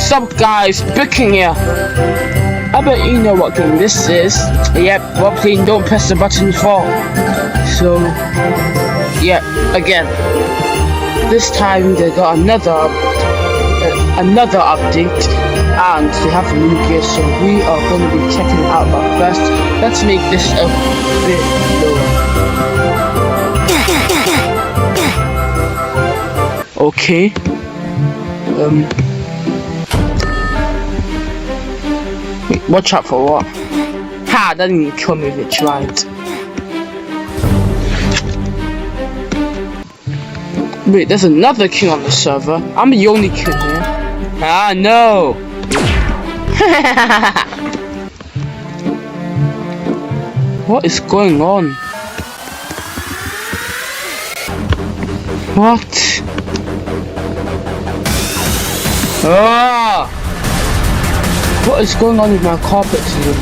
What's up, guys? Booking here. I bet you know what game this is. Yep, well, please don't press the button for. So, yeah, again. This time they got another update, and they have a new gear, so we are going to be checking it out. But first, let's make this a bit lower. Okay. Wait, watch out for what? Ha! That didn't kill me if it tried. Wait, there's another king on the server. I'm the only king here. Ah, no! What is going on? What? Ah! What is going on with my carpet today?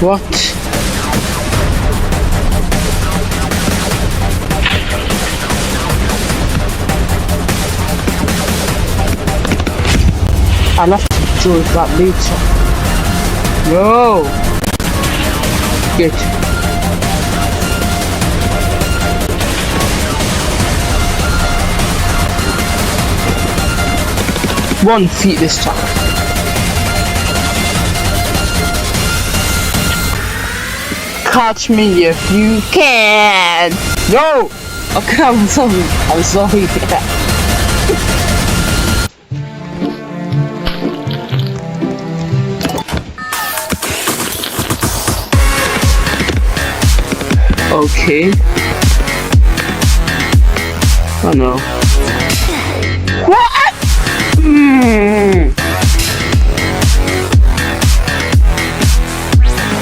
What? I'll have to deal with that later. No! Good. One feet this time. Catch me if you can. No. Okay, I'm sorry. I'm sorry. Okay. Oh no. What?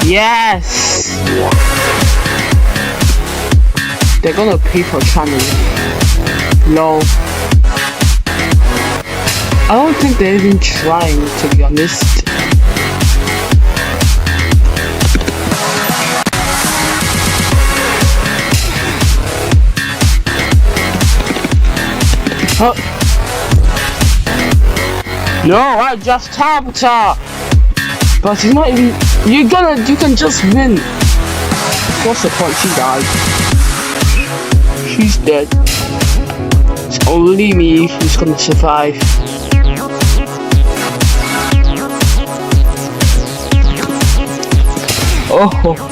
Yes! They're gonna pay for channeling. No. I don't think they're even trying, to be honest. Oh. No, I just tapped her! But she's not even... you can just win! What's the point? She died. She's dead. It's only me who's gonna survive. Oh!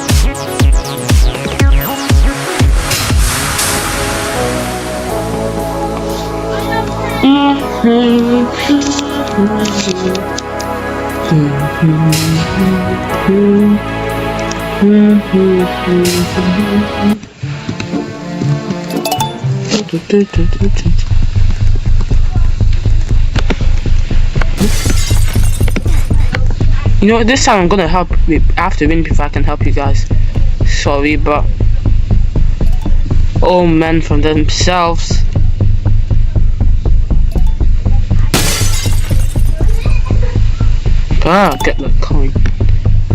You know, this time I'm gonna help. I have to win before I can help you guys. Sorry, but all men from themselves. Ah, get that coin.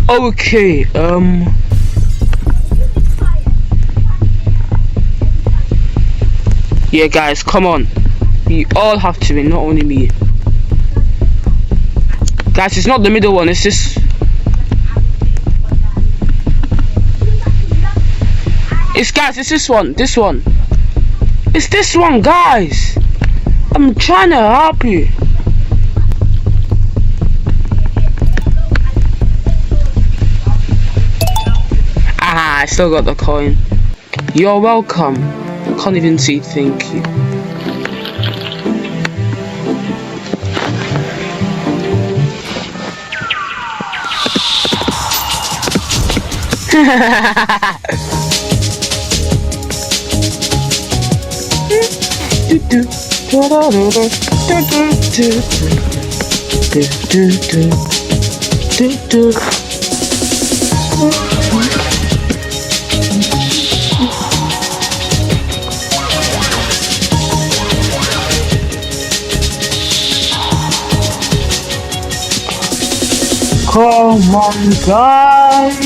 Okay, yeah, guys, come on. You all have to win, not only me. Guys, it's not the middle one, it's this. It's this one, this one. It's this one, guys. I'm trying to help you. Ah, I still got the coin. You're welcome. Can't even see thank you. Come on, guys,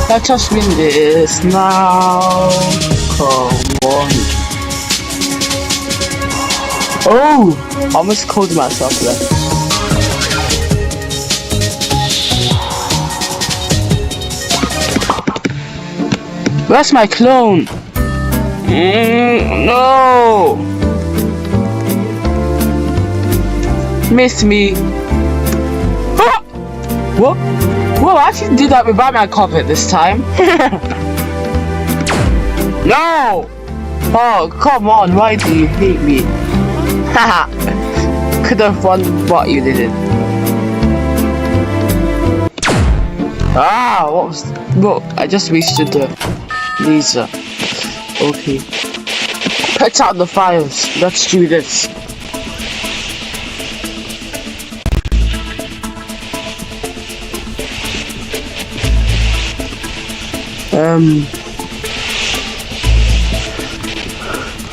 let us win this now. Come on. Oh! I almost called myself there. Where's my clone? No! Missed me. Ah! What? Whoa, I actually did that without my carpet this time. No! Oh, come on, why do you hate me? Haha. Could have won, but you didn't. Ah, what was... Look, I just wasted the laser. Okay. Put out the fires. Let's do this.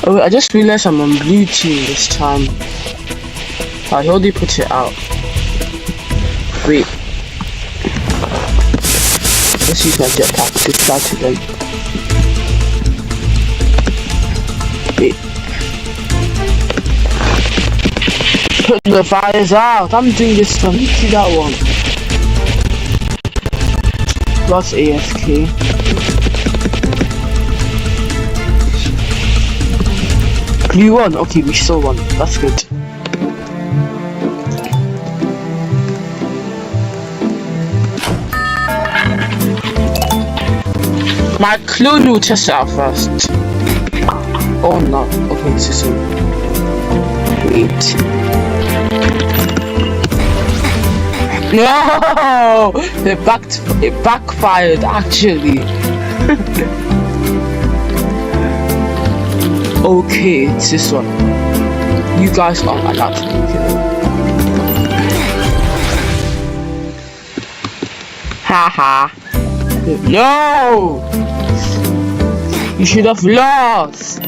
Oh, I just realized I'm on blue team this time. I already put it out. Wait. Let's use my jetpack to fly to them. Wait. Put the fires out. I'm doing this from to that one. Plus AFK. Blue one. Okay, we saw one. That's good. My clone will test it out first. Oh no. Okay, so wait. No! It backfired actually. Okay, it's this one. You guys aren't allowed to make it. Haha. No! You should have lost.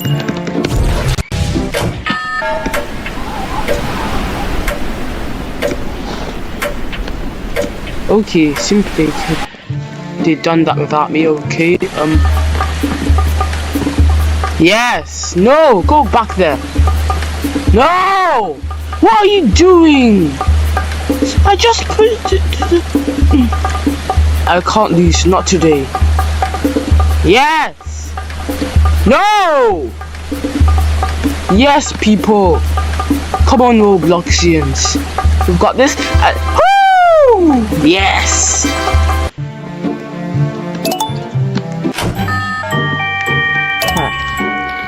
Okay, seems they done that without me. Okay, yes. No, go back there. No! What are you doing? I just put it. I can't lose, not today. Yes! No! Yes, people. Come on, Robloxians. We've got this. Woo! Yes!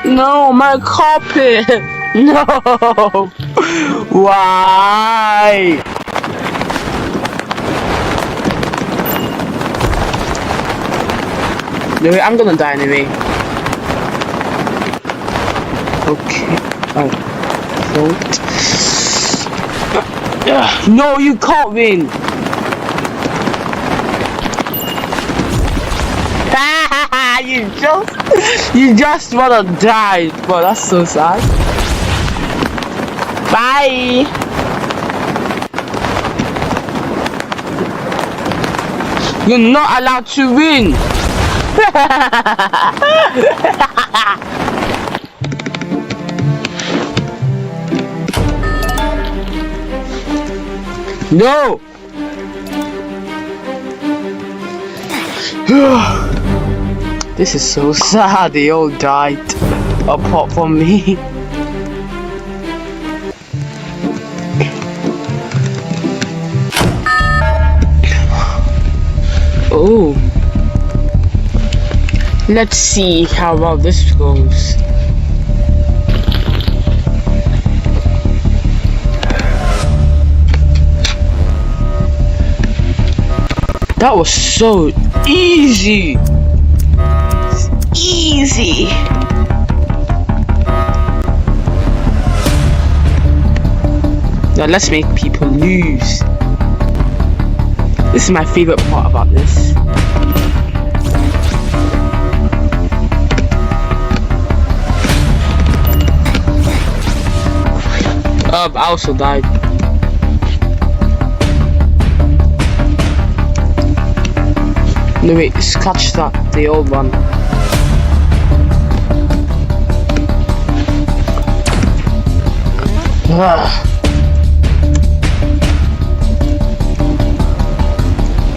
No, my carpet! No! Why? No, I'm gonna die anyway. Okay. Vote. No, you can't win. you just wanna die, but that's so sad. Bye. You're not allowed to win. No. This is so sad. They all died apart from me. Oh, let's see how well this goes. That was so easy. Easy. Now let's make people lose. This is my favorite part about this. I also died. No wait, scratch that, the old one.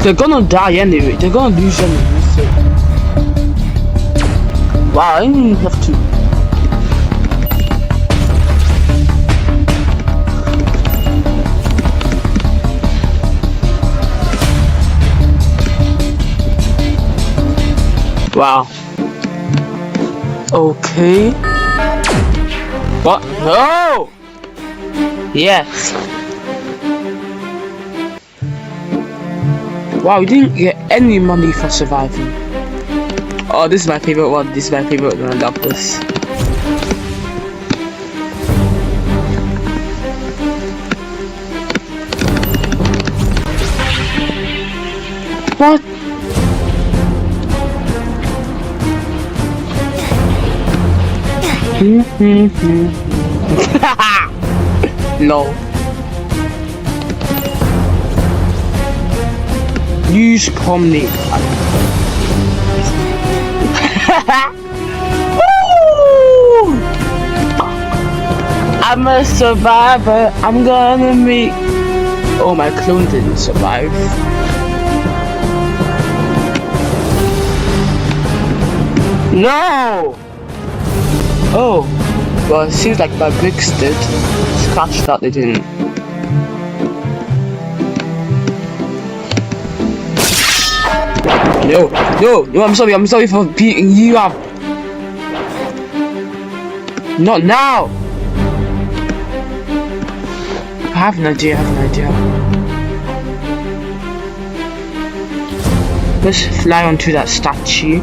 They're gonna die anyway. They're gonna lose anyway. So. Wow, I didn't even have to. Wow. Okay. What? No! Yes. Wow, we didn't get any money for surviving. Oh, this is my favorite one. This is my favorite one. I love this. What? No. Use Pomni. I'm a survivor. I'm gonna make. Oh, my clone didn't survive. No. Oh, well, it seems like my bricks did. Scratch that they didn't. No, I'm sorry for beating you up. Not now. I have an idea, Let's fly onto that statue.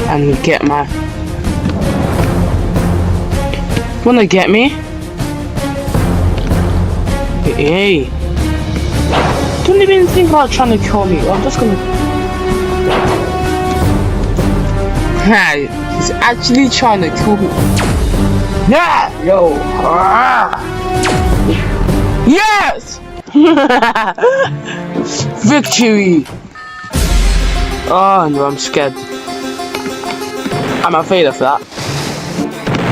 And get my... Wanna get me? Hey. Don't even think about trying to kill me. I'm just gonna... Hey, he's actually trying to kill me. Yeah! Yo! Yes! Victory! Oh no, I'm scared. I'm afraid of that.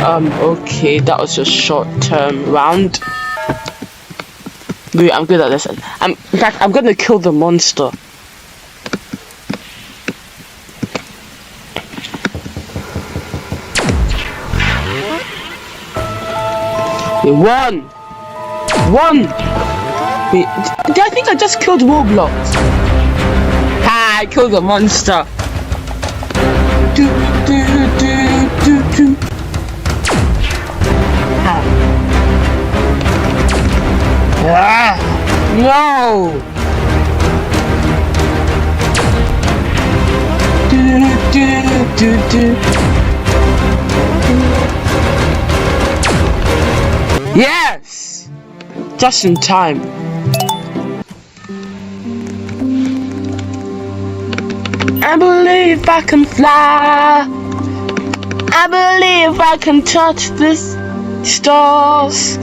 Okay, that was a short-term round. Wait, I'm good at this. In fact, I'm gonna kill the monster. Wait, one! Wait, I think I just killed Roblox. Ha! I killed the monster. Do. Ah, no. Yes, just in time. I believe I can fly. I believe I can touch the stars.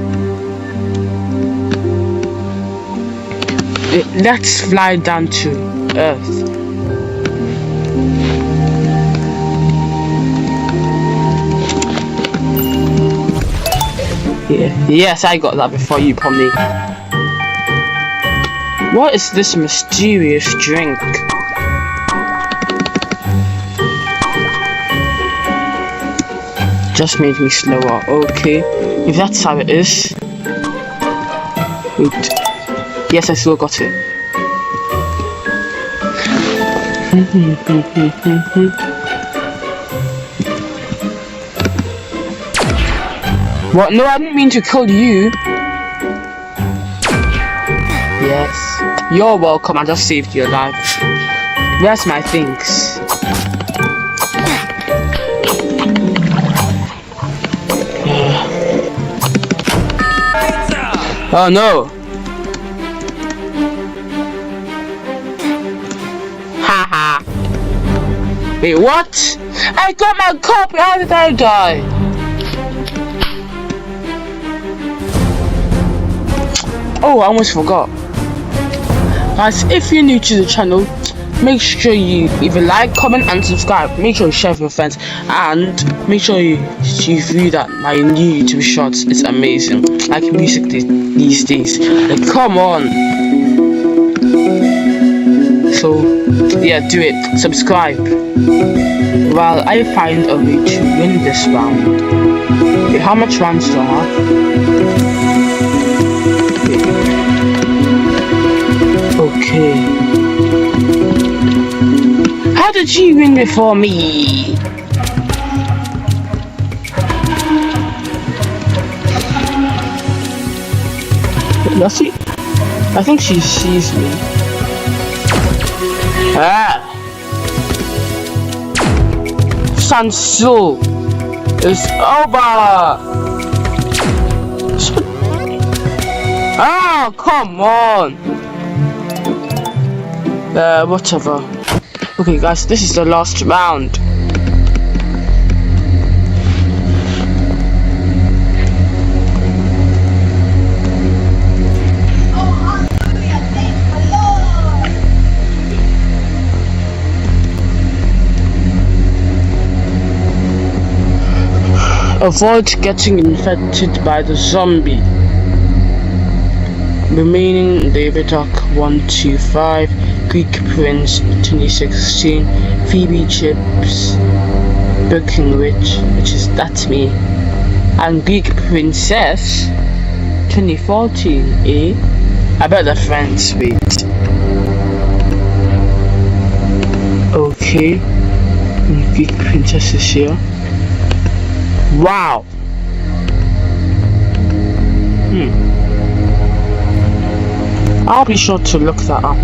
Let's fly down to Earth. Yeah. Yes, I got that before you, Pomni. What is this mysterious drink? Just made me slower. Okay, if that's how it is. Wait. Yes, I still got it. What? No, I didn't mean to kill you. Yes. You're welcome. I just saved your life. Where's my things? Oh no! Haha! Wait, what? I got my copy! How did I die? Oh, I almost forgot. Guys, if you're new to the channel, make sure you either like, comment and subscribe. Make sure you share with your friends, and make sure you view that my new YouTube shorts. It's amazing, like music these days. Like, come on. So yeah, do it. Subscribe while I find a way to win this round. Okay, how much rounds do I have? Okay. How did she win before me? Does she? I think she sees me. Ah! Sansu is over! Ah, come on! Whatever. Okay guys, this is the last round. Avoid getting infected by the zombie. Remaining David Duck 125, Greek Prince 2016, Phoebe Chips, Breckenridge, which is that's me, and Greek Princess 2014. I bet the friends wait. Okay, Greek Princess is here. Wow. I'll be sure to look that up.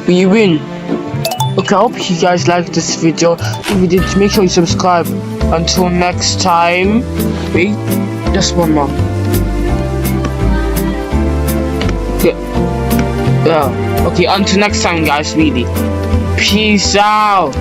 We win. Okay, I hope you guys liked this video. If you did, make sure you subscribe. Until next time. Wait, just one more. Yeah. Okay, until next time guys, really. Peace out.